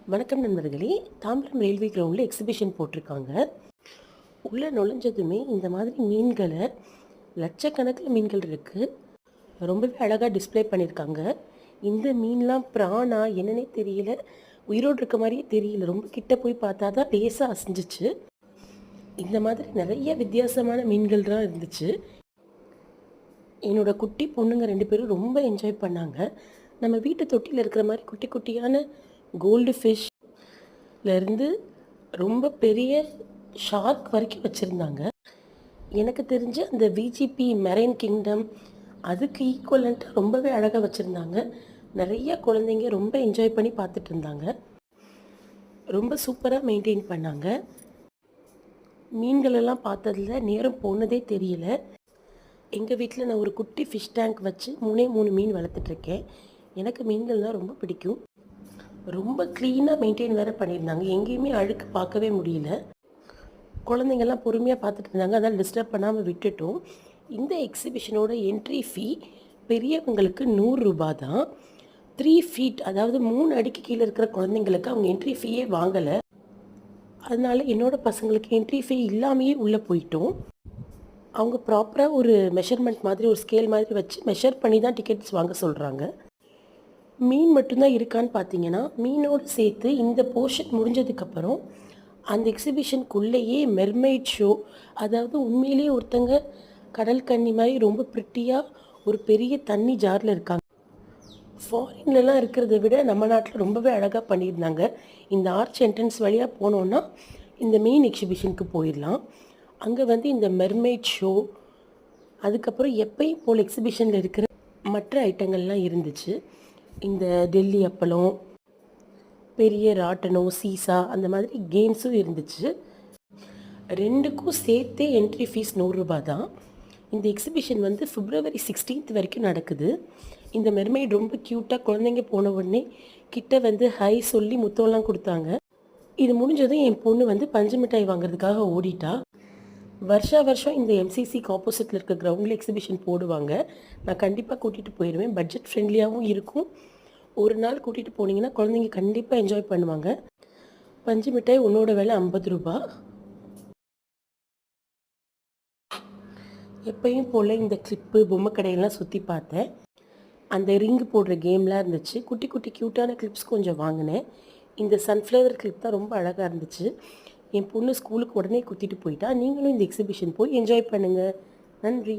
வணக்கம் நண்பர்களே. தாம்பரம் ரயில்வே கிரவுண்டில் எக்ஸிபிஷன் போட்டிருக்காங்க. உள்ளே நுழைஞ்சதுமே இந்த மாதிரி மீன்களை லட்சக்கணக்கில் மீன்கள் இருக்குது. ரொம்பவே அழகாக டிஸ்ப்ளே பண்ணியிருக்காங்க. இந்த மீன்லாம் பிராணா என்னன்னே தெரியல, உயிரோடு இருக்க மாதிரியே தெரியல. ரொம்ப கிட்ட போய் பார்த்தா தான் லேசாக அசைஞ்சிச்சு. இந்த மாதிரி நிறைய வித்தியாசமான மீன்கள் தான் இருந்துச்சு. என்னோட குட்டி பொண்ணுங்க 2 பேரும் ரொம்ப என்ஜாய் பண்ணாங்க. நம்ம வீட்டு தொட்டியில் இருக்கிற மாதிரி குட்டி குட்டியான கோல்டு ஃபிஷ்லேருந்து ரொம்ப பெரிய ஷார்க் வரைக்கும் வச்சுருந்தாங்க. எனக்கு தெரிஞ்சு அந்த விஜிபி மெரைன் கிங்டம் அதுக்கு ஈக்குவலண்ட்டாக ரொம்பவே அழகாக வச்சுருந்தாங்க. நிறைய குழந்தைங்க ரொம்ப என்ஜாய் பண்ணி பார்த்துட்டு இருந்தாங்க. ரொம்ப சூப்பராக மெயின்டைன் பண்ணாங்க. மீன்களெல்லாம் பார்த்ததில் நேரம் போனதே தெரியல. எங்கள் வீட்டில் நான் ஒரு குட்டி ஃபிஷ் டேங்க் வச்சு 3 மீன் வளர்த்துட்ருக்கேன். எனக்கு மீன்கள்னால் ரொம்ப பிடிக்கும். ரொம்ப க்ளீனாக மெயின்டைன் வேறு பண்ணியிருந்தாங்க. எங்கேயுமே அழுக்கு பார்க்கவே முடியல. குழந்தைங்கள்லாம் பொறுமையாக பார்த்துட்டு இருந்தாங்க, அதனால் டிஸ்டர்ப் பண்ணாமல் விட்டுட்டோம். இந்த எக்ஸிபிஷனோட என்ட்ரி ஃபீ பெரியவங்களுக்கு 100 ரூபா தான். 3 ஃபீட் அதாவது 3 அடிக்கு கீழே இருக்கிற குழந்தைங்களுக்கு அவங்க என்ட்ரி ஃபீயே வாங்கலை. அதனால் என்னோடய பசங்களுக்கு என்ட்ரி ஃபீ இல்லாமையே உள்ளே போயிட்டோம். அவங்க ப்ராப்பராக ஒரு மெஷர்மெண்ட் மாதிரி ஒரு ஸ்கேல் மாதிரி வச்சு மெஷர் பண்ணி தான் டிக்கெட்ஸ் வாங்க சொல்கிறாங்க. மீன் மட்டும்தான் இருக்கான்னு பார்த்தீங்கன்னா, மீனோடு சேர்த்து இந்த போர்ஷன் முடிஞ்சதுக்கப்புறம் அந்த எக்ஸிபிஷனுக்குள்ளேயே மெர்மெய்ட் ஷோ, அதாவது உண்மையிலேயே ஒருத்தங்க கடல் கன்னி மாதிரி ரொம்ப ப்ரிட்டியாக ஒரு பெரிய தண்ணி ஜாரில் இருக்காங்க. ஃபாரின்லலாம் இருக்கிறத விட நம்ம நாட்டில் ரொம்பவே அழகாக பண்ணியிருந்தாங்க. இந்த ஆர்ச் என்ட்ரன்ஸ் வழியாக போனோன்னா இந்த மெயின் எக்ஸிபிஷனுக்கு போயிடலாம். அங்கே இந்த மெர்மெய்ட் ஷோ, அதுக்கப்புறம் எப்பயும் போல் எக்ஸிபிஷனில் இருக்கிற மற்ற ஐட்டங்கள்லாம் இருந்துச்சு. இந்த டெல்லி அப்பளம், பெரிய ராட்டனம், சீசா அந்த மாதிரி கேம்ஸும் இருந்துச்சு. 2க்கும் சேர்த்தே என்ட்ரி ஃபீஸ் 100 ரூபா தான். இந்த எக்ஸிபிஷன் February 16 வரைக்கும் நடக்குது. இந்த மெர்மெய்ட் ரொம்ப க்யூட்டாக குழந்தைங்க போன உடனே கிட்ட ஹை சொல்லி முத்தம்லாம் கொடுத்தாங்க. இது முடிஞ்சதும் என் பொண்ணு பஞ்சு மிட்டாய் வாங்குறதுக்காக ஓடிட்டா. வருஷம் இந்த எம்சிசிக்கு ஆப்போசிட்டில் இருக்க கிரவுண்டில் எக்ஸிபிஷன் போடுவாங்க. நான் கண்டிப்பாக கூட்டிகிட்டு போயிடுவேன். பட்ஜெட் ஃப்ரெண்ட்லியாகவும் இருக்கும். ஒரு நாள் கூட்டிகிட்டு போனீங்கன்னா குழந்தைங்க கண்டிப்பாக என்ஜாய் பண்ணுவாங்க. பஞ்சு மிட்டாய் உன்னோட விலை 50 ரூபா. எப்பயும் போல் இந்த கிளிப்பு பொம்மை கடையெல்லாம் சுற்றி பார்த்தேன். அந்த ரிங்கு போடுற கேம்லாம் இருந்துச்சு. குட்டி குட்டி க்யூட்டான கிளிப்ஸ் கொஞ்சம் வாங்கினேன். இந்த சன்ஃப்ளவர் கிளிப் தான் ரொம்ப அழகாக இருந்துச்சு. என் பொண்ணு ஸ்கூலுக்கு உடனே கூட்டிகிட்டு போயிட்டா. நீங்களும் இந்த எக்ஸிபிஷன் போய் என்ஜாய் பண்ணுங்கள். நன்றி.